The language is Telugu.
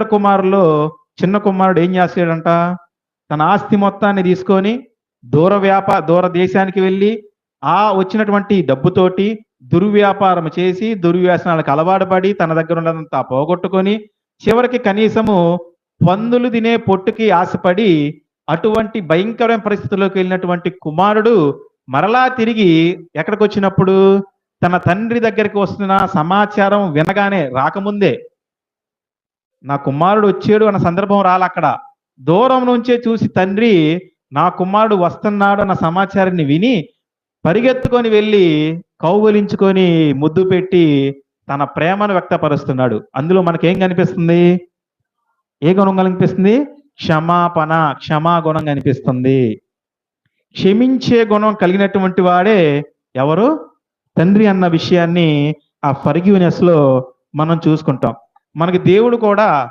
కుమారులో చిన్న కుమారుడు ఏం చేస్తాడంట? తన ఆస్తి మొత్తాన్ని తీసుకొని దూర దేశానికి వెళ్ళి ఆ వచ్చినటువంటి డబ్బుతోటి దుర్వ్యాపారం చేసి దుర్వ్యసనాలకు అలవాటు పడి తన దగ్గర ఉన్నదంతా పోగొట్టుకొని చివరికి కనీసము పందులు తినే పొట్టుకి ఆశపడి అటువంటి భయంకరమైన పరిస్థితుల్లోకి వెళ్ళినటువంటి కుమారుడు మరలా తిరిగి ఎక్కడికి వచ్చినప్పుడు తన తండ్రి దగ్గరికి వస్తున్న సమాచారం వినగానే, రాకముందే నా కుమారుడు వచ్చాడు అన్న సందర్భం అక్కడ దూరం నుంచే చూసి తండ్రి నా కుమారుడు వస్తున్నాడు అన్న సమాచారాన్ని విని పరిగెత్తుకొని వెళ్ళి కౌగులించుకొని ముద్దు పెట్టి తన ప్రేమను వ్యక్తపరుస్తున్నాడు. అందులో మనకేం కనిపిస్తుంది? ఏ గుణం కనిపిస్తుంది? క్షమాపణ, క్షమాగుణం కనిపిస్తుంది. క్షమించే గుణం కలిగినటువంటి వాడే ఎవరు? తండ్రి అన్న విషయాన్ని ఆ ఫర్గివ్నెస్ లో మనం చూసుకుంటాం. మనకి దేవుడు కూడా